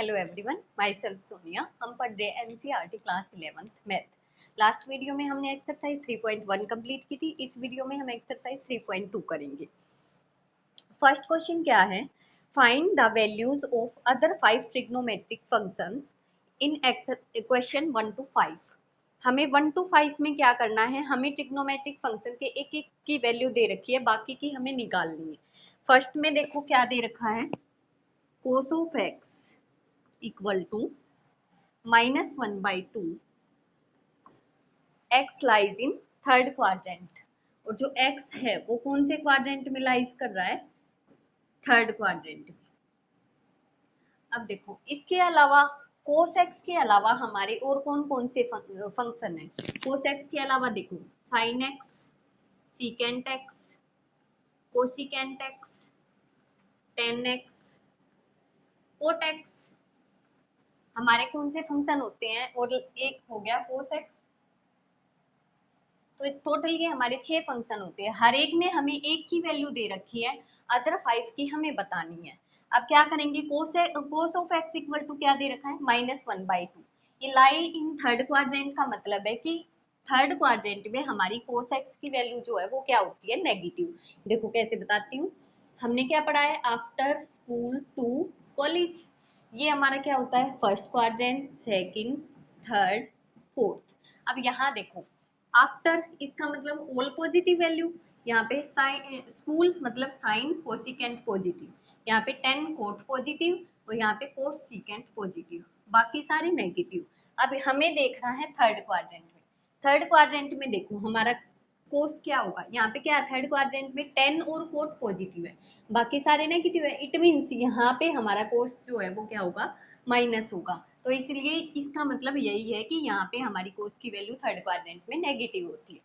Hello everyone, my self Sonia. हम पढ़ रहे NCERT class 11th math. Last video में हमने एक्सरसाइज 3.1 कंप्लीट की थी। इस वीडियो में हम एक्सरसाइज 3.2 करेंगे। फर्स्ट क्वेश्चन क्या है? Find the values of other 5 trigonometric functions in question 1 to 5। हमें 1 to 5 में क्या करना है? हमें ट्रिग्नोमेट्रिक फंक्शन के एक एक की वैल्यू दे रखी है, बाकी की हमें निकालनी है। फर्स्ट में देखो क्या दे रखा है, cos of x equal to -1/2, x lies in third quadrant. और जो x है वो कौन से क्वाड्रेंट में लाइज कर रहा है? थर्ड क्वाड्रेंट में। अब देखो इसके अलावा cos x के अलावा हमारे और कौन कौन से फंक्शन है? cos x के अलावा देखो sin x, secant x, cosecant x, tan x, cot x हमारे कौन से फंक्शन होते हैं? और एक हो गया cos x। तो टोटल ये हमारे 6 फंक्शन होते हैं। हर एक में हमें एक की वैल्यू दे रखी है, अदर 5 की हमें बतानी है। अब क्या करेंगे? cos of x equal to क्या दे रखा है? -1/2। ये लाई इन थर्ड क्वाड्रेंट का मतलब है कि थर्ड क्वाड्रेंट में हमारी cos x की वैल्यू जो है वो क्या होती है? नेगेटिव। देखो कैसे बताती हूँ। हमने क्या पढ़ा है? After school to college. ये हमारा क्या होता है? First quadrant, second, third, fourth. अब यहाँ देखो आफ्टर इसका मतलब ऑल पॉजिटिव वैल्यू। यहाँ पे साइन स्कूल मतलब साइन कोसिकेंट पॉजिटिव, यहाँ पे 10 कोट पॉजिटिव और यहाँ पे कोसिकेंट पॉजिटिव, बाकी सारे नेगेटिव। अब हमें देखना है थर्ड क्वाड्रेंट में। थर्ड क्वाड्रेंट में देखो हमारा कोस क्या होगा? यहाँ पे क्या है? थर्ड क्वाड्रेंट में 10 और कोट पॉजिटिव है, बाकी सारे नेगेटिव है। इट मीन्स यहाँ पे हमारा कोस जो है वो क्या होगा? माइनस होगा। तो इसलिए इसका मतलब यही है कि यहाँ पे हमारी कोस की वैल्यू थर्ड क्वाड्रेंट में नेगेटिव होती है।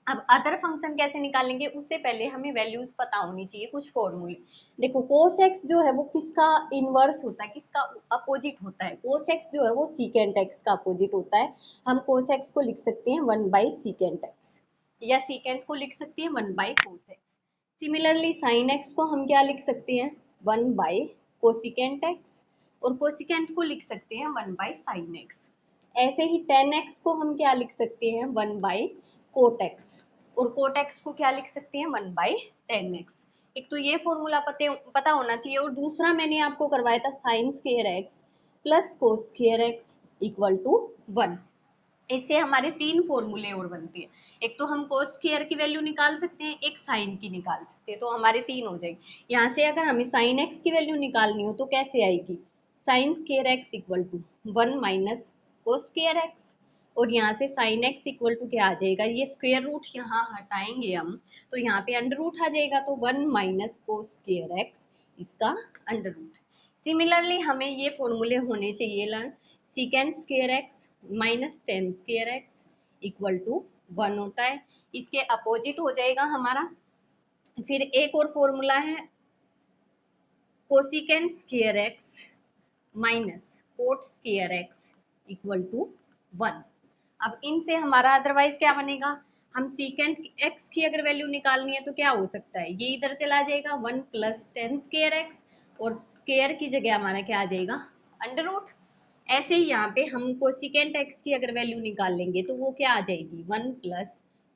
अब अदर फंक्शन कैसे निकालेंगे? उससे पहले हमें वैल्यूज पता होनी चाहिए, कुछ फॉर्मूले। देखो cos x जो है वो किसका इनवर्स होता है? किसका अपोजिट होता है? cos x जो है वो secant x का अपोजिट होता है। हम cos x को लिख सकते हैं 1/secant x, या secant को लिख सकते हैं 1/cos x। Similarly sin x को हम क्या लिख सकते हैं? 1/cosecant x, और कोसिकेंट को लिख सकते हैं 1/sin x। ऐसे ही tan x को हम क्या लिख सकते हैं? 1/cot x, और cot x को क्या लिख सकते हैं? 1/tan x। एक तो ये फॉर्मूला पता होना चाहिए, और दूसरा मैंने आपको करवाया था sin square x plus cos square x equal to 1। इससे हमारे 3 फॉर्मूले और बनते हैं। एक तो हम cos स्क्वायर की वैल्यू निकाल सकते हैं, एक sin की निकाल सकते हैं, तो हमारे 3 हो जाएंगे। यहाँ से अगर हमें sin x की वैल्यू निकालनी हो तो कैसे आएगी? sin square x equal to 1 minus cos square x, और यहाँ से sin x इक्वल टू क्या आ जाएगा? ये स्क्वायर रूट यहाँ हटाएंगे हम तो यहाँ पे अंडर रूट आ जाएगा, तो 1 माइनस cos स्क्वायर x इसका अंडर रूट। सिमिलरली हमें ये फॉर्मूले होने चाहिए learn secant square x minus tan square x equal to 1 होता है। इसके अपोजिट हो जाएगा हमारा। फिर एक और फॉर्मूला है cosecant square x minus cot square x equal to 1। अब इनसे हमारा अदरवाइज क्या बनेगा? हम सीकेंट एक्स की अगर वैल्यू निकालनी है तो क्या हो सकता है? ये इधर चला जाएगा 1 प्लस टेन स्क्वायर एक्स, और स्क्वायर की जगह हमारा क्या आ जाएगा? Under root. ऐसे ही यहाँ पे हम कोसिकेंट एक्स की अगर वैल्यू निकाल लेंगे तो वो क्या आ जाएगी? 1 प्लस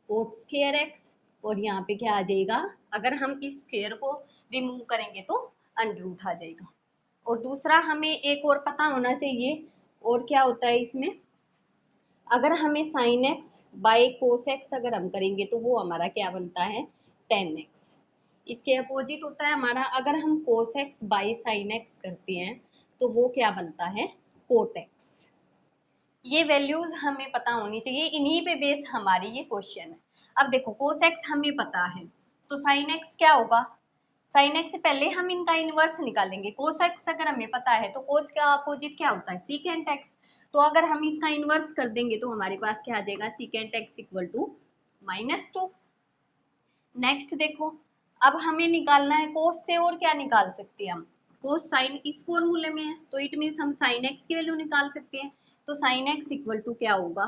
कोट स्क्वायर एक्स, और यहाँ पे क्या आ जाएगा? अगर हम इस स्क्वायर को रिमूव करेंगे तो अंडर रूट आ जाएगा। और दूसरा हमें एक और पता होना चाहिए, और क्या होता है इसमें? अगर हमें sin x by cos x अगर हम करेंगे तो वो हमारा क्या बनता है? tan x। इसके अपोजिट होता है हमारा अगर हम cos x by sin x करते हैं तो वो क्या बनता है? cot x। ये वैल्यूज हमें पता होनी चाहिए, इन्हीं पे बेस्ड हमारी ये क्वेश्चन है। अब देखो cos x हमें पता है तो sin x क्या होगा? sin x से पहले हम इनका इनवर्स निकालेंगे। cos x अगर हमें पता है तो cos का अपोजिट क्या होता है? secant x। तो अगर हम इसका इनवर्स कर देंगे तो हमारे पास क्या आ जाएगा? secant x equal to -2। Next देखो, अब हमें निकालना है cos से, और क्या निकाल सकते हैं हम? cos sin इस फॉर्मूले में है तो इट मीन्स हम sin x की वैल्यू निकाल सकते हैं। तो sin x इक्वल टू क्या होगा?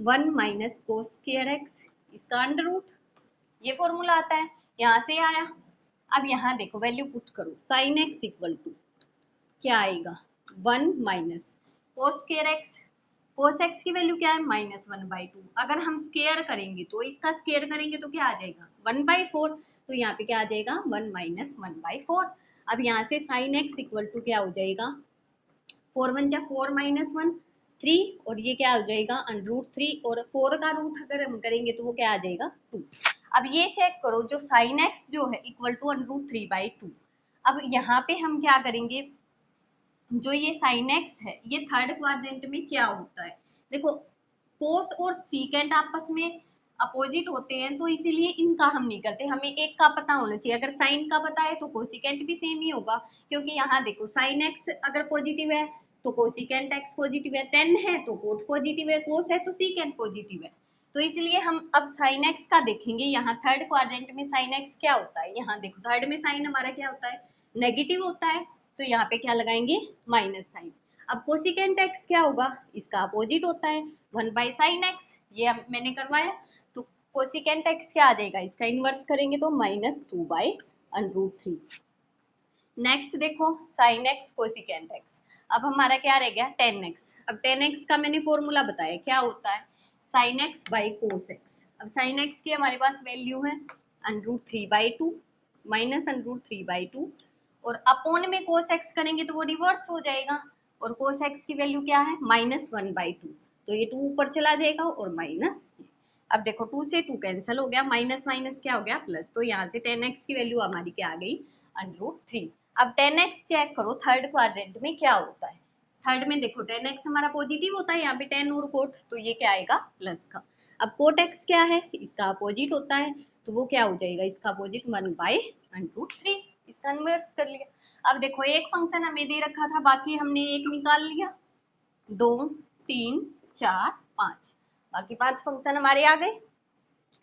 1 माइनस cos स्क्वायर x इसका अंडर रूट। ये फॉर्मूला आता है, यहाँ से आया। अब यहाँ देखो वैल्यू पुट करो sin x इक्वल टू क्या आएगा 1 minus cos square x, cos x की वैल्यू क्या है -1/2। अगर हम स्क्वायर करेंगे तो इसका स्क्वायर करेंगे तो क्या आ जाएगा 1/4, तो यहाँ पे क्या आ जाएगा 1 माइनस 1/4। अब यहाँ से साइन एक्स इक्वल टू क्या हो जाएगा 4 1 जा 4 माइनस 1 3, और ये क्या हो जाएगा √3, और 4 का रूट अगर हम करेंगे तो वो क्या आ जाएगा 2। अब ये चेक करो जो साइन एक्स जो है इक्वल टू √3/2। अब यहाँ पे हम क्या करेंगे, जो ये साइन एक्स है ये थर्ड क्वाड्रेंट में क्या होता है, देखो कोस और सीकेंट आपस में अपोजिट होते हैं, तो इसीलिए इनका हम नहीं करते, हमें एक का पता होना चाहिए। अगर साइन का पता है तो कोसिकेंट भी सेम ही होगा, क्योंकि यहाँ देखो साइन एक्स अगर पॉजिटिव है तो कोसिकेंट एक्स पॉजिटिव है, टेन है तो कोट पॉजिटिव है, कोस है तो सीकेंट पॉजिटिव है। तो इसलिए हम अब साइन एक्स का देखेंगे, यहाँ थर्ड क्वाड्रेंट में साइन एक्स क्या होता है, यहाँ देखो थर्ड में साइन हमारा क्या होता है नेगेटिव होता है, तो यहाँ पे क्या लगाएंगे माइनस साइन। अब कोसिकेंट एक्स क्या होगा, इसका अपोजिट होता है 1/sin x, ये मैंने करवाया, तो कोसिकेंट एक्स क्या आ जाएगा, इसका इनवर्स करेंगे तो -2/√3। नेक्स्ट देखो साइन एक्स कोसिकेंट एक्स, अब हमारा क्या रह गया 10x। अब 10x का मैंने फॉर्मूला बताया क्या होता है sin x by cos x. अब sin x की हमारे पास वैल्यू है √3/2 माइनस √3/2, और अपोन में कोस एक्स करेंगे तो वो रिवर्स हो जाएगा, और कोस एक्स की वैल्यू क्या है -1/2, तो ये 2 ऊपर चला जाएगा और माइनस। अब देखो 2 से 2 कैंसिल हो गया, माइनस माइनस क्या हो गया प्लस, तो यहाँ से 10x की वैल्यू हमारी क्या आ गई √3। अब 10x चेक करो थर्ड क्वाड्रेंट में क्या होता है, थर्ड में देखो 10x हमारा पॉजिटिव होता है, यहाँ पे 10 और कोट, तो ये क्या आएगा प्लस का। अब कोट x क्या है, इसका अपोजिट होता है, तो वो क्या हो जाएगा इसका अपोजिट 1/√3, इसका इन्वर्स कर लिया। अब देखो एक फंक्शन हमें दे रखा था, बाकी हमने एक निकाल लिया, 2 3 4 5, बाकी 5 फंक्शन हमारे आ गए।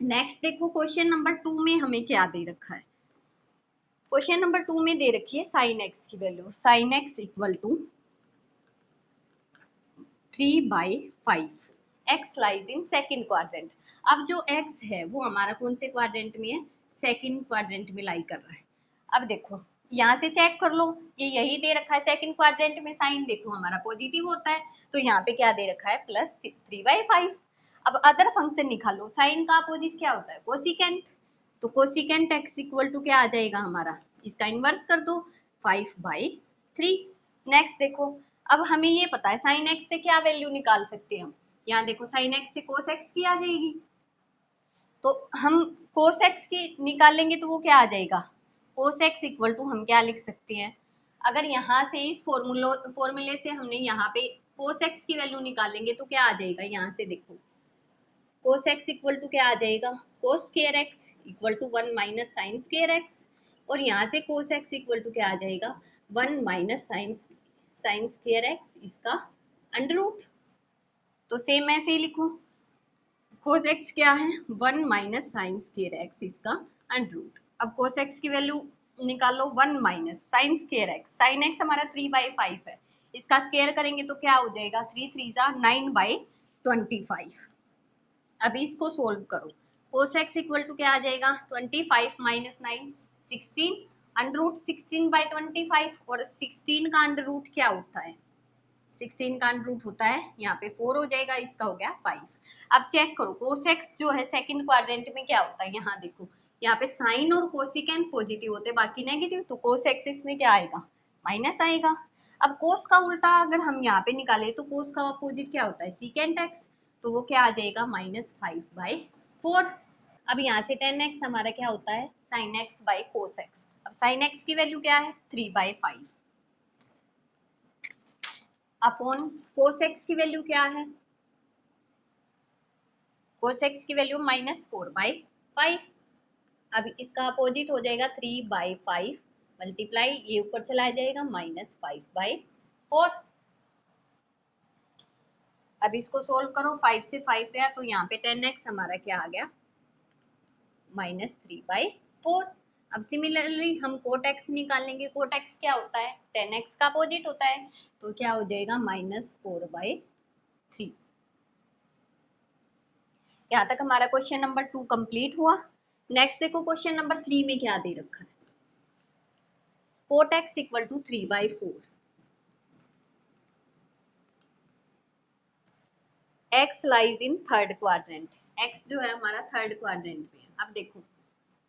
नेक्स्ट देखो क्वेश्चन नंबर 2 में हमें क्या दे रखा है, क्वेश्चन नंबर 2 में दे रखी है साइन एक्स की value, sine x equal to 3/5, x lies in second quadrant. अब जो एक्स है वो हमारा कौन से क्वाड्रेंट में है, सेकेंड क्वाड्रेंट में लाई कर रहा है। अब देखो यहाँ से चेक कर लो, ये यही दे रखा है सेकंड क्वाड्रेंट में, साइन देखो हमारा पॉजिटिव होता है, तो यहाँ पे क्या दे रखा है +3/5। अब अदर फंक्शन निकालो, साइन का अपोजिट क्या होता है कोसिकेंट, तो कोसिकेंट एक्स इक्वल टू क्या आ जाएगा हमारा, इसका इनवर्स कर दो 5/3। नेक्स्ट देखो अब हमें ये पता है साइन एक्स से क्या वैल्यू निकाल सकते हैं हम, यहाँ देखो साइन एक्स से कोस एक्स की आ जाएगी, तो हम कोस एक्स की निकालेंगे तो वो क्या आ जाएगा कोस एक्स इक्वल टू हम क्या लिख सकते हैं, अगर यहाँ से इस फॉर्मूले से हमने यहाँ पे कोस एक्स की वैल्यू निकालेंगे तो क्या आ जाएगा, यहाँ से देखो कोस एक्स इक्वल टू क्या आ जाएगा cos square x equal to 1 minus sine square x, और यहाँ से कोस एक्स इक्वल टू क्या आ जाएगा 1 माइनस साइन स्क्वायर एक्स, इसका अंडर रूट। तो सेम ऐसे ही लिखो कोस एक्स क्या है 1 माइनस साइन स्क्वायर एक्स, इसका अंडर रूट। अब कोस एक्स की वैल्यू निकालो 1 minus sine square x, sine x हमारा 3/5 है, इसका स्क्वायर करेंगे तो क्या हो जाएगा 3 3 9/25। अभी इसको सोल्व करो, कोस एक्स इक्वल टू क्या आ जाएगा 25 माइनस 9 16, अंडर रूट 16/25, और 16 का अंडर रूट क्या होता है 16 का अंडर रूट होता है यहाँ पे 4 हो जाएगा, इसका हो गया 5। अब चेक करो कोस एक्स जो है सेकंड क्वाड्रेंट में क्या होता है, यहाँ देखो यहाँ पे साइन और कोसिकेंट पॉजिटिव होते हैं बाकी नेगेटिव, तो कोस एक्स इसमें क्या आएगा माइनस आएगा। अब कोस का उल्टा अगर हम यहाँ पे निकाले तो कोस का अपोजिट क्या होता है सीकेंट एक्स, तो वो क्या आ जाएगा -5/4। अब यहाँ से 10x हमारा क्या होता है sine x by cos x. अब साइन एक्स की वैल्यू क्या है 3/5 अपॉन कोस एक्स की वैल्यू क्या है, कोस एक्स की वैल्यू -4/5। अब इसका अपोजिट हो जाएगा 3/5 मल्टीप्लाई, ये ऊपर चला जाएगा -5/4। अब इसको सोल्व करो, 5 से 5 गया तो यहाँ पे 10x हमारा क्या आ गया -3/4। अब सिमिलरली हम कोट एक्स निकालेंगे, कोट एक्स क्या होता है 10x का अपोजिट होता है, तो क्या हो जाएगा -4/3। यहाँ तक हमारा क्वेश्चन नंबर 2 कंप्लीट हुआ। नेक्स्ट देखो क्वेश्चन नंबर 3 में क्या दे रखा है, cot x equal to 3/4। X lies in third quadrant, x जो है हमारा थर्ड क्वाड्रेंट में है। अब देखो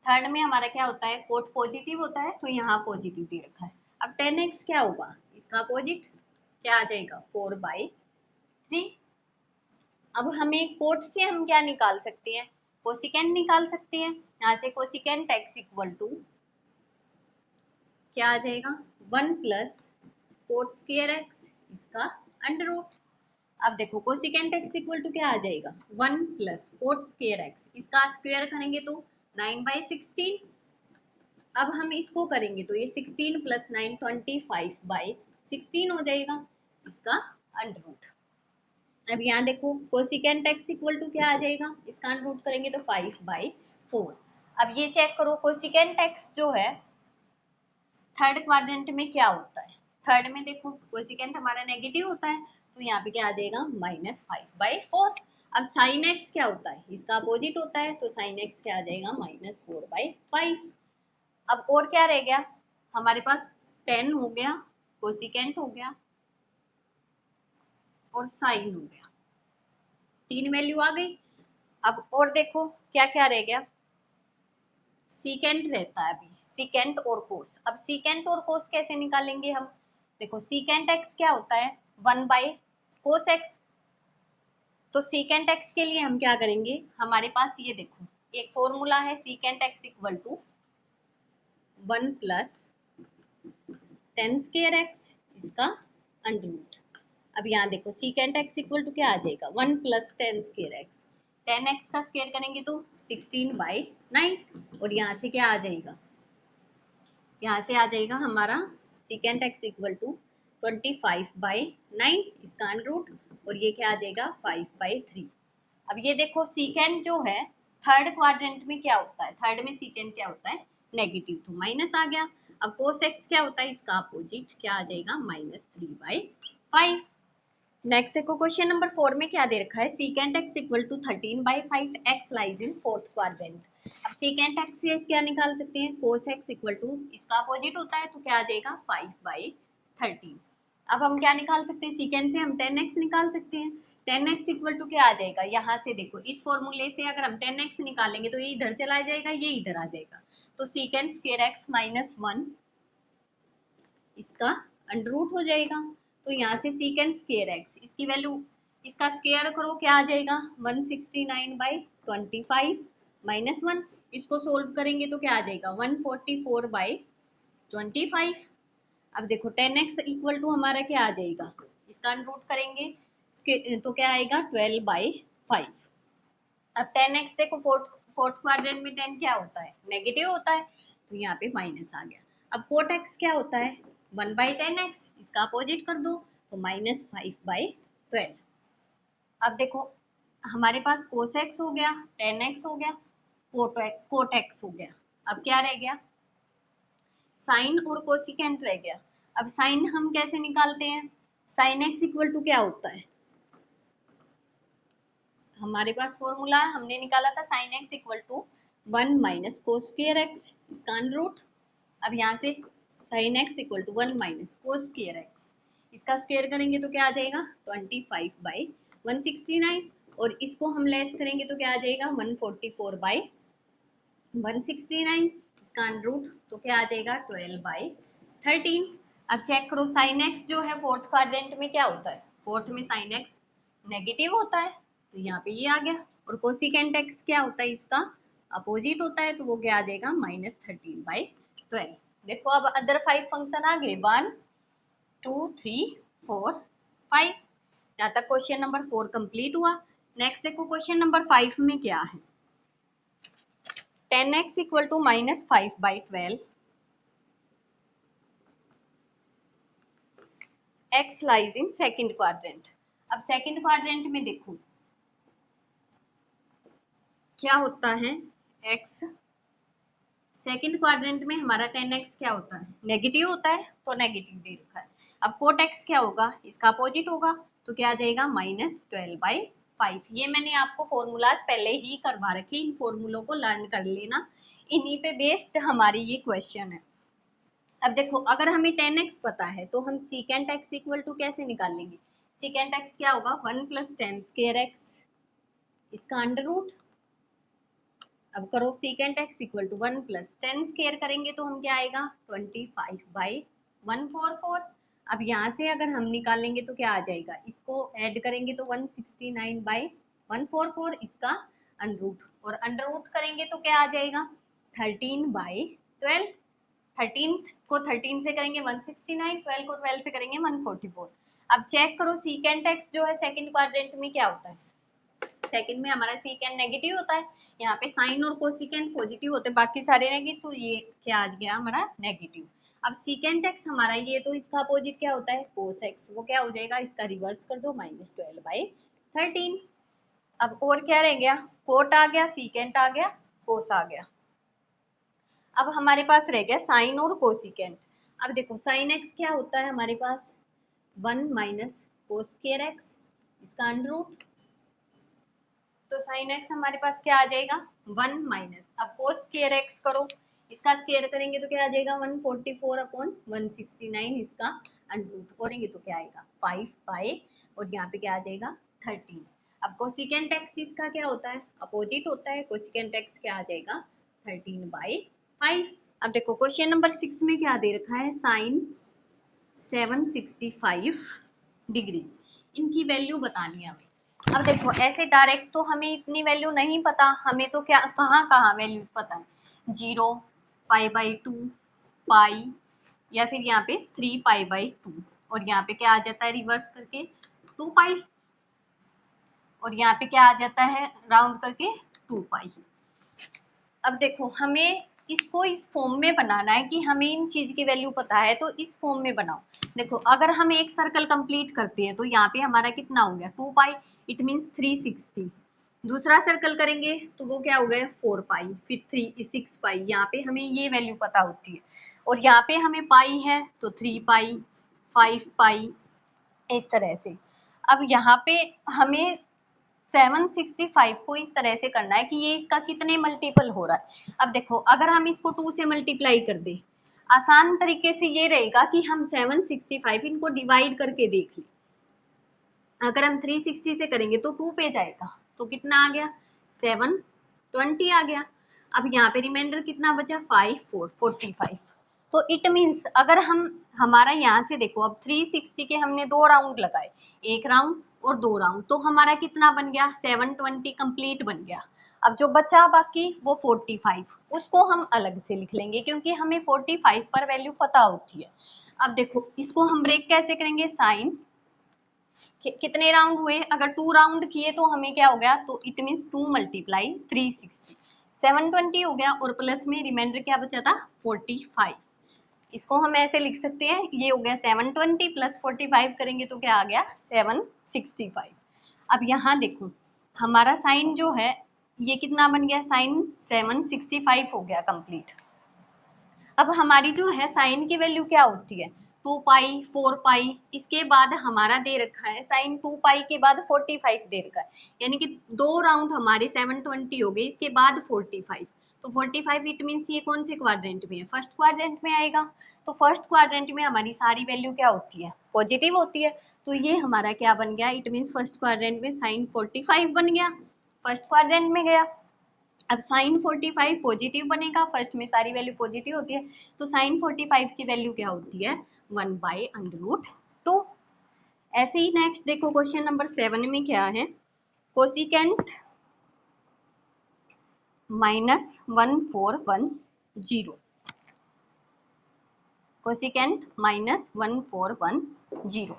थर्ड में हमारा क्या होता है, कोट पॉजिटिव होता है, तो यहाँ पॉजिटिव दे रखा है। अब 10x क्या होगा, इसका अपोजिट क्या आ जाएगा 4/3। अब हमें कोट से हम क्या निकाल सकते हैं, कोसिकेंट निकाल सकते हैं। यहाँ से कोसिकेंट x इक्वल टू क्या आ जाएगा 1 प्लस कोट स्क्वायर x, इसका अंडर रूट। अब देखो कोसिकेंट x इक्वल टू क्या आ जाएगा 1 प्लस कोट स्क्वायर x, इसका स्क्वायर करेंगे तो 9/16। अब हम इसको करेंगे तो ये 16 प्लस 9 25/16 हो जाएगा, इसका अंडर रूट। अब यहाँ देखो कोसिकेंट x इक्वल टू क्या आ जाएगा, इसका अंडर रूट करेंगे तो 5/4। अब ये चेक करो कोसिकेंट x जो है थर्ड क्वाड्रेंट में क्या होता है, थर्ड में देखो कोसिकेंट हमारा नेगेटिव होता है, तो यहाँ पे क्या आ जाएगा -5/4। अब साइन x क्या होता है, इसका अपोजिट होता है, तो साइन x क्या आ जाएगा -4/5। अब और क्या रह गया हमारे पास, 10 हो गया, कोसिकेंट हो गया और साइन हो गया, 3 वैल्यू आ गई। अब और देखो क्या क्या रह गया, सीकेंट रहता है अभी, सीकेंट और कोस। अब सीकेंट और कोस कैसे निकालेंगे हम, देखो सीकेंट x क्या होता है 1/कोस x, तो सीकेंट x के लिए हम क्या करेंगे, हमारे पास ये देखो एक फॉर्मूला है, secant x equal to 1 plus tan square x, इसका अंडर रूट। अब यहाँ देखो सीकेंट x इक्वल टू क्या आ जाएगा 1 plus tan square x, 10x का स्क्वायर करेंगे तो 16/9, और यहाँ से क्या आ जाएगा, यहाँ से आ जाएगा हमारा सीकेंट x इक्वल टू 25/9, इसका अंडर रूट, और ये क्या आ जाएगा 5/3। अब ये देखो सीकेंट जो है थर्ड क्वाड्रेंट में क्या होता है, थर्ड में सीकेंट क्या होता है नेगेटिव, तो माइनस आ गया। अब कोस x क्या होता है, इसका अपोजिट क्या आ जाएगा -3/5। नेक्स्ट देखो क्वेश्चन नंबर 4 में क्या दे रखा है, secant x equal to 13/5, x lies in fourth quadrant. अब सीकेंट x से क्या निकाल सकते हैं, कोस x इक्वल टू इसका अपोजिट होता है, तो क्या आ जाएगा 5/13। अब हम क्या निकाल सकते हैं, सीकेंट से हम 10x निकाल सकते हैं, 10x इक्वल टू क्या आ जाएगा, यहाँ से देखो इस फॉर्मूले से अगर हम 10x निकालेंगे तो ये इधर चला जाएगा, ये इधर आ जाएगा, तो सीकेंट स्क्वायर x -1, इसका अंडर रूट हो जाएगा। तो यहाँ से सीकेंट स्क्वायर x, इसकी वैल्यू इसका स्क्वायर करो क्या आ जाएगा 169/25 -1, इसको सोल्व करेंगे तो क्या आ जाएगा 144/25। अब देखो 10x इक्वल टू हमारा क्या आ जाएगा, इसका अंडर रूट करेंगे तो क्या आएगा 12/5। अब 10x देखो फोर्थ क्वाड्रेंट में 10 क्या होता है नेगेटिव होता है, तो यहाँ पे माइनस आ गया। अब कोट x क्या होता है 1/10x, इसका अपोजिट कर दो तो -5/12। अब देखो हमारे पास कोस x हो गया, 10x हो गया, कोट x हो गया, अब क्या रह गया साइन और कोसिकेंट रह गया। अब साइन हम कैसे निकालते हैं, साइन x इक्वल टू क्या होता है, हमारे पास फॉर्मूला हमने निकाला था sine x equal to 1 minus cos square x, इसका अंडर रूट। अब यहाँ से sine x equal to 1 minus cos square x, इसका स्क्वायर करेंगे तो क्या आ जाएगा 25/169, और इसको हम लेस करेंगे तो क्या आ जाएगा 144/169, इसका अंडर रूट, तो क्या आ जाएगा 12/13। अब चेक करो साइन x जो है फोर्थ क्वाड्रेंट में क्या होता है, फोर्थ में साइन x नेगेटिव होता है, तो यहाँ पे ये आ गया। और कोसिकेंट x क्या होता है, इसका अपोजिट होता है, तो वो क्या आ जाएगा -13/12। देखो अब अदर 5 फंक्शन आ गए 1 2 3 4 5। यहाँ तक क्वेश्चन नंबर 4 कंप्लीट हुआ। नेक्स्ट देखो क्वेश्चन नंबर 5 में क्या है, 10x equal to -5/12, x lies in second quadrant. अब सेकंड क्वाड्रेंट में देखो क्या होता है, x सेकंड क्वाड्रेंट में हमारा 10x क्या होता है नेगेटिव होता है, तो नेगेटिव दे रखा है। अब कोट x क्या होगा, इसका अपोजिट होगा, तो क्या आ जाएगा -12/5। ये मैंने आपको फॉर्मूलाज पहले ही करवा रखे, इन फॉर्मूलों को लर्न कर लेना, इन्हीं पे बेस्ड हमारी ये क्वेश्चन है। अब देखो अगर हमें 10x पता है तो हम सीकेंट x इक्वल टू कैसे निकालेंगे, सीकेंट एक्स क्या होगा 1 प्लस टेन स्क्वायर एक्स, इसका अंडर रूट। अब करो secant x equal to 1 plus tan square करेंगे तो हम क्या आएगा 25/144। अब यहाँ से अगर हम निकालेंगे तो क्या आ जाएगा, इसको ऐड करेंगे तो 169/144, इसका अंडर रूट, और अंडर रूट करेंगे तो क्या आ जाएगा 13/12। 13 को 13 से करेंगे 169, 12 को 12 से करेंगे 144। अब चेक करो सीकेंट एक्स जो है सेकंड क्वाड्रेंट में क्या होता है, सेकंड में हमारा सीकेंट नेगेटिव होता है, यहाँ पे साइन और कोसिकेंट पॉजिटिव होते हैं, बाकी सारे नेगेटिव, तो ये क्या आ गया हमारा नेगेटिव। अब सीकेंट एक्स हमारा ये, तो इसका अपोजिट क्या होता है कोस एक्स, वो क्या हो जाएगा, इसका रिवर्स कर दो -12/13। अब और क्या रह गया, कोट आ गया, सीकेंट आ गया, कोस आ गया। अब हमारे पास रह गया साइन और कोसिकेंट। अब देखो साइन एक्स क्या होता है हमारे पास 1 माइनस कोस स्क्वायर एक्स, इसका अंडर रूट, तो साइन एक्स हमारे पास क्या आ जाएगा 1 माइनस, अब कोस स्क्वायर एक्स करो, इसका स्क्वायर करेंगे तो क्या आ जाएगा 144/169, इसका अंडर रूट करेंगे तो क्या आएगा 5 और यहाँ पे क्या आ जाएगा 13। अब कोसिकेंट एक्स इसका क्या होता है अपोजिट होता है, कोसिकेंट एक्स क्या आ जाएगा 13/5। अब देखो क्वेश्चन नंबर 6 में क्या दे रखा है साइन 765 डिग्री, इनकी वैल्यू बतानी है हमें। अब देखो ऐसे डायरेक्ट तो हमें इतनी वैल्यू नहीं पता, हमें तो क्या कहाँ कहाँ वैल्यूज पता है 0, π/2, पाई, या फिर यहाँ पे 3π/2, और यहाँ पे क्या आ जाता है रिवर्स करके 2π, और यहाँ पे क्या आ जाता है राउंड करके 2π। अब देखो हमें इसको इस फॉर्म में बनाना है कि हमें इन चीज की वैल्यू पता है, तो इस फॉर्म में बनाओ। देखो अगर हम एक सर्कल कंप्लीट करते हैं तो यहाँ पे हमारा कितना हो गया 2π, इट मीन्स 360। दूसरा सर्कल करेंगे तो वो क्या हो गया 4π, फिर 6π, यहाँ पे हमें ये वैल्यू पता होती है, और यहाँ पे हमें पाई है तो 3π, 5π, इस तरह से। अब यहाँ पे हमें 765 को इस तरह से करना है कि ये इसका कितने मल्टीपल हो रहा है। अब देखो अगर हम इसको 2 से मल्टीप्लाई कर दे, आसान तरीके से ये रहेगा कि हम 765 इनको डिवाइड करके देख लें। अगर हम 360 से करेंगे तो 2 पे जाएगा, तो कितना आ गया 720 आ गया। अब यहाँ पे रिमाइंडर कितना बचा 5 4 45। तो इट मीन्स अगर हम हमारा यहाँ से देखो अब 360 के हमने 2 राउंड लगाए, 1 राउंड और 2 राउंड, तो हमारा कितना बन गया 720 कंप्लीट बन गया। अब जो बचा बाकी वो 45, उसको हम अलग से लिख लेंगे क्योंकि हमें 45 पर वैल्यू पता होती है। अब देखो इसको हम ब्रेक कैसे करेंगे, साइन कितने राउंड हुए, अगर 2 राउंड किए तो हमें क्या हो गया, तो इट मीन्स 2 × 360 720 हो गया, और प्लस में रिमाइंडर क्या बचा था 45। इसको हम ऐसे लिख सकते हैं, ये हो गया 720 प्लस 45 करेंगे तो क्या आ गया 765। अब यहाँ देखो हमारा साइन जो है ये कितना बन गया, साइन 765 हो गया कंप्लीट। अब हमारी जो है साइन की वैल्यू क्या होती है 2π 4π, इसके बाद हमारा दे रखा है साइन 2π के बाद 45 दे रखा है, यानी कि 2 राउंड हमारे 720 हो गए, इसके बाद 45, तो 45 इट मीन्स ये कौन से क्वाड्रेंट में है, फर्स्ट क्वाड्रेंट में आएगा। तो फर्स्ट क्वाड्रेंट में हमारी सारी वैल्यू क्या होती है पॉजिटिव होती है, तो ये हमारा क्या बन गया, इट मीन्स फर्स्ट क्वाड्रेंट में साइन 45 बन गया, फर्स्ट क्वाड्रेंट में गया। अब साइन 45 पॉजिटिव बनेगा, फर्स्ट में सारी वैल्यू पॉजिटिव होती है, तो साइन 45 की वैल्यू क्या होती है 1/√2। ऐसे ही नेक्स्ट देखो क्वेश्चन नंबर 7 में क्या है, कोसिकेंट -1410, कोसिकेंट -1410।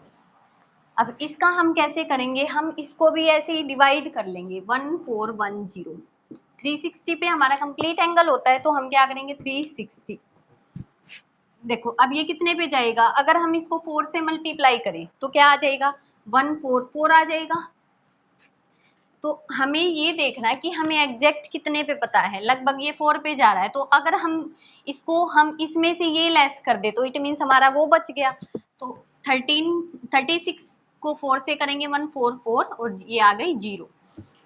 अब इसका हम कैसे करेंगे, हम इसको भी ऐसे ही डिवाइड कर लेंगे 1410, 360 पे हमारा कंप्लीट एंगल होता है, तो हम क्या करेंगे 360। देखो अब ये कितने पे जाएगा, अगर हम इसको 4 से मल्टीप्लाई करें तो क्या आ जाएगा 144 आ जाएगा। तो हमें ये देखना है कि हमें एग्जैक्ट कितने पे पता है, लगभग ये 4 पे जा रहा है, तो अगर हम इसको हम इसमें से ये लेस कर दे तो इट मीन्स हमारा वो बच गया, तो 36 को 4 से करेंगे 144 और ये आ गई 0।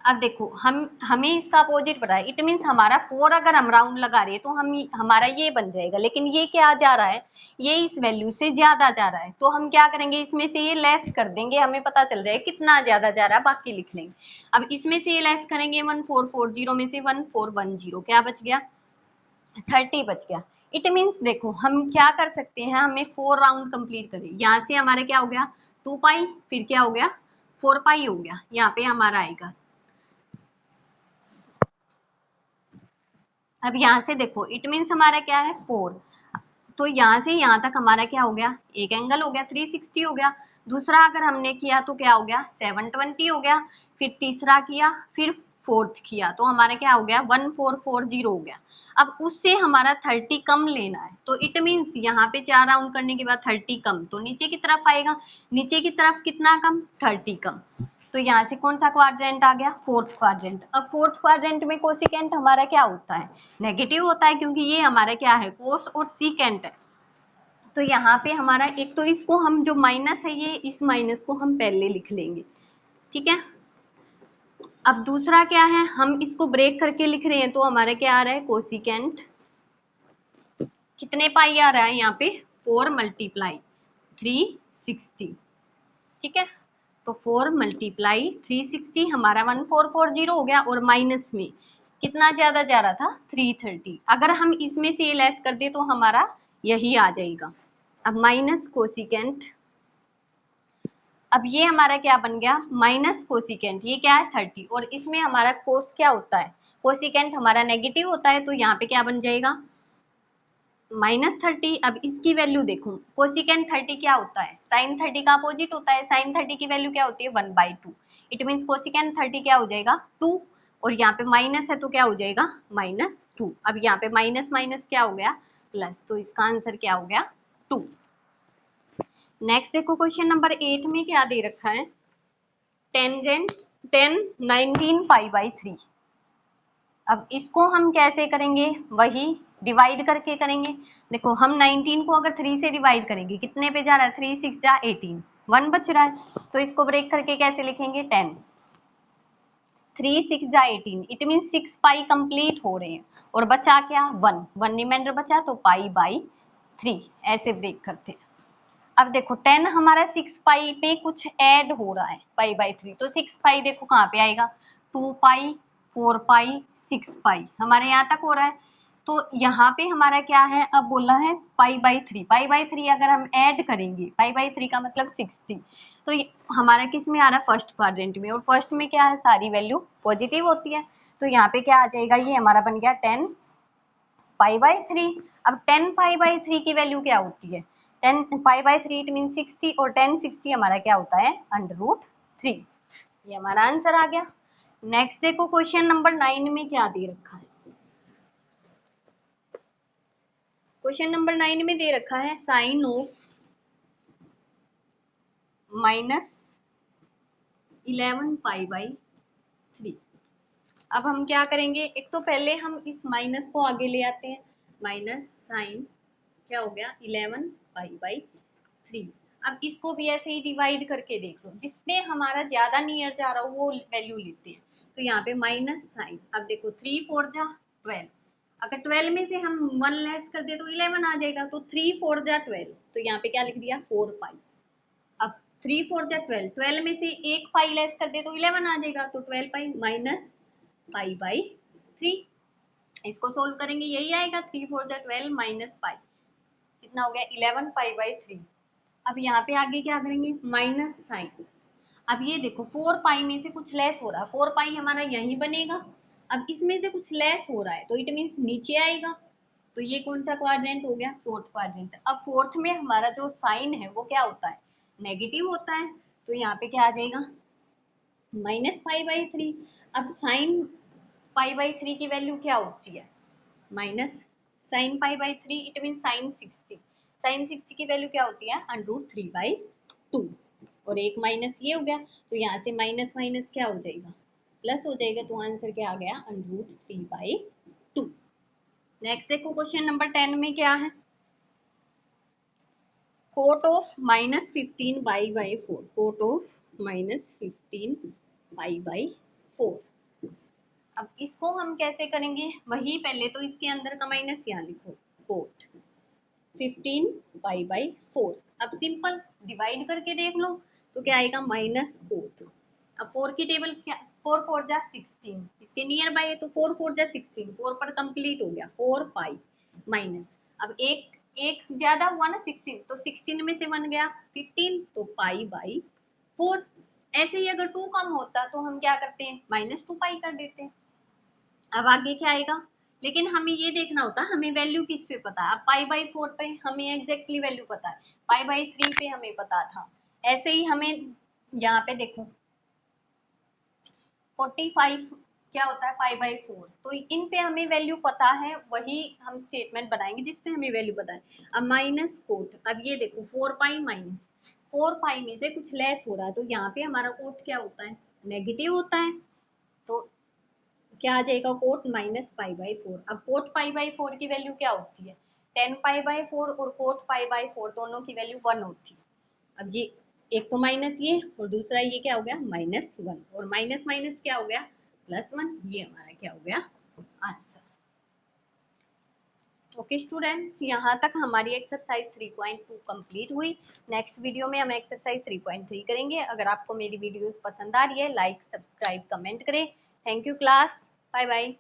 अब देखो हमें इसका अपोजिट पता है, इट मीन्स हमारा 4 अगर हम राउंड लगा रहे हैं तो हम हमारा ये बन जाएगा, लेकिन ये क्या जा रहा है, ये इस वैल्यू से ज्यादा जा रहा है, तो हम क्या करेंगे, इसमें से ये लेस कर देंगे, हमें पता चल जाएगा कितना ज्यादा जा रहा है, बाकी लिख लेंगे। अब इसमें से ये लेस करेंगे, 1440 में से 1410 क्या बच गया, 30 बच गया। इट मीन्स देखो हम क्या कर सकते हैं, हमें 4 राउंड कंप्लीट करें, यहाँ से हमारा क्या हो गया 2 पाई, फिर क्या हो गया 4 पाई हो गया, यहाँ पे हमारा आएगा। अब यहाँ से देखो इट मीन्स हमारा क्या है 4, तो यहाँ से यहाँ तक हमारा क्या हो गया, एक एंगल हो गया 360 हो गया। दूसरा अगर हमने किया तो क्या हो गया 720 हो गया, फिर तीसरा किया, फिर फोर्थ किया तो हमारा क्या हो गया 1440 हो गया। अब उससे हमारा 30 कम लेना है, तो इट मीन्स यहाँ पे 4 राउंड करने के बाद 30 कम, तो नीचे की तरफ आएगा, नीचे की तरफ कितना कम 30 कम, तो यहाँ से कौन सा क्वाड्रेंट आ गया, फोर्थ क्वाड्रेंट। अब फोर्थ क्वाड्रेंट में कोसिकेंट हमारा क्या होता है, नेगेटिव होता है, क्योंकि ये हमारा क्या है कोस और सीकेंट है। तो यहाँ पे हमारा एक तो इसको हम जो माइनस है ये इस माइनस को हम पहले लिख लेंगे, ठीक है। अब दूसरा क्या है, हम इसको ब्रेक करके लिख रहे हैं, तो हमारा क्या आ रहा है कोसिकेंट कितने पाई आ रहा है यहाँ पे 4 मल्टीप्लाई 360, ठीक है। तो 4 मल्टीप्लाई 360 हमारा 1440 हो गया, और माइनस में कितना ज्यादा जा रहा था 330, अगर हम इसमें से लेस कर दे तो हमारा यही आ जाएगा। अब माइनस कोसिकेंट, अब ये हमारा क्या बन गया माइनस कोसिकेंट, ये क्या है 30, और इसमें हमारा कोस क्या होता है, कोसिकेंट हमारा नेगेटिव होता है, तो यहाँ पे क्या बन जाएगा -30। अब इसकी वैल्यू देखो, कोसिकेंट 30 क्या होता है साइन 30 का अपोजिट होता है, साइन 30 की वैल्यू क्या होती है 1/2, इट मीन्स कोसिकेंट 30 क्या हो जाएगा 2, और यहाँ पे माइनस है तो क्या हो जाएगा -2। अब यहाँ पे माइनस माइनस क्या हो गया प्लस, तो इसका आंसर क्या हो गया 2। नेक्स्ट देखो क्वेश्चन नंबर 8 में क्या दे रखा है, टेंजेंट 10 19 π/3। अब इसको हम कैसे करेंगे, वही डिवाइड करके करेंगे। देखो हम 19 को अगर 3 से डिवाइड करेंगे कितने पे जा रहा है 3 6 जा 18, 1 बच रहा है, तो इसको ब्रेक करके कैसे लिखेंगे 10, 3 6 जा 18, इट मीन 6 पाई कंप्लीट हो रहे हैं, और बचा क्या 1 1 रिमाइंडर बचा, तो π/3 ऐसे ब्रेक करते हैं। अब देखो 10 हमारा 6 पाई पे कुछ ऐड हो रहा है π/3, तो 6 पाई देखो कहाँ पे आएगा 2 पाई 4 पाई 6 पाई हमारे यहाँ तक हो रहा है, तो यहाँ पे हमारा क्या है अब बोला है π/3, π/3 अगर हम ऐड करेंगे π/3 का मतलब 60, तो हमारा किस में आ रहा है फर्स्ट क्वाड्रेंट में, और फर्स्ट में क्या है सारी वैल्यू पॉजिटिव होती है, तो यहाँ पे क्या आ जाएगा, ये हमारा बन गया 10 π/3। अब 10 π/3 की वैल्यू क्या होती है 10 π/3 इट मीन 60, और 10 60 हमारा क्या होता है √3, ये हमारा आंसर आ गया। नेक्स्ट देखो क्वेश्चन नंबर 9 में क्या दे रखा है, क्वेश्चन नंबर 9 में दे रखा है साइन ऑफ -11 π/3। अब हम क्या करेंगे, एक तो पहले हम इस माइनस को आगे ले आते हैं, माइनस साइन क्या हो गया 11 π/3। अब इसको भी ऐसे ही डिवाइड करके देख लो, जिसमें हमारा ज्यादा नियर जा रहा हो वो वैल्यू लेते हैं, तो यहाँ पे माइनस साइन, अब देखो 3 4 जा 12, अगर 12 में से हम 1 लेस कर दे तो 11 आ जाएगा, तो 3 4 जा 12, तो यहाँ पे क्या लिख दिया 4 पाई। अब 3 4 जा 12, 12 में से एक पाई लेस कर दे तो 11 आ जाएगा, तो 12 पाई माइनस π/3, इसको सोल्व करेंगे यही आएगा 3 4 जा 12 माइनस पाई, कितना हो गया 11 π/3। अब यहाँ पे आगे क्या करेंगे माइनस साइन, अब ये देखो 4 पाई में से कुछ लेस हो रहा है, 4 पाई हमारा यही बनेगा, अब इसमें से कुछ लेस हो रहा है तो इट मीन्स नीचे आएगा, तो ये कौन सा क्वाड्रेंट हो गया फोर्थ क्वाड्रेंट। अब फोर्थ में हमारा जो साइन है वो क्या होता है नेगेटिव होता है, तो यहाँ पे क्या आ जाएगा -π/3। अब साइन π/3 की वैल्यू क्या होती है minus sine π/3 it mean sine 60, sine 60 की वैल्यू क्या होती है √3/2, और एक माइनस ये हो गया, तो यहाँ से माइनस माइनस क्या हो जाएगा प्लस हो जाएगा, तो आंसर क्या आ गया √3/2। नेक्स्ट देखो क्वेश्चन नंबर 10 में क्या है, कोट ऑफ -15 π/4, कोट ऑफ -15 π/4। अब इसको हम कैसे करेंगे, वही पहले तो इसके अंदर का माइनस यहाँ लिखो, कोट 15 पाई/4। अब सिंपल डिवाइड करके देख लो तो क्या आएगा, माइनस कोट। अब 4 की टेबल क्या, 4 4 जा 16, इसके नियर बाय है तो 4 4 जा 16, 4 पर कंप्लीट हो गया, 4 पाई माइनस, अब एक एक ज्यादा हुआ ना 16, तो 16 में से 1 गया 15, तो पाई/4। ऐसे ही अगर 2 कम होता तो हम क्या करते हैं, -2 पाई कर देते हैं। अब आगे क्या आएगा, लेकिन हमें ये देखना होता है हमें वैल्यू किस पे पता है। अब पाई/4 पे हमें एग्जैक्टली वैल्यू पता है, पाई/3 पे हमें पता था। ऐसे ही हमें यहाँ पे देखो 45 क्या होता है, पाई/4, तो इन पे हमें वैल्यू पता है, वही हम स्टेटमेंट बनाएंगे जिसपे हमें वैल्यू पता है। अब माइनस कोट, अब ये देखो 4 पाई माइनस 4 पाई में से कुछ लेस हो रहा है, तो यहाँ पे हमारा कोट क्या होता है, नेगेटिव होता है। तो क्या आ जाएगा, कोट -पाई/4। अब कोट पाई/4 की वैल्यू क्या होती है, 10 पाई/4, और कोट पाई/4 दोनों की वैल्यू 1 होती है। अब ये एक तो माइनस ये, और दूसरा ये क्या हो गया, -1, और माइनस माइनस क्या हो गया, +1। ये हमारा क्या हो गया, आंसर। ओके स्टूडेंट्स, यहाँ तक हमारी एक्सरसाइज 3.2 कंप्लीट हुई। नेक्स्ट वीडियो में हम एक्सरसाइज 3.3 करेंगे। अगर आपको मेरी वीडियोस पसंद आ रही है, लाइक सब्सक्राइब कमेंट करें। Thank you class, bye bye.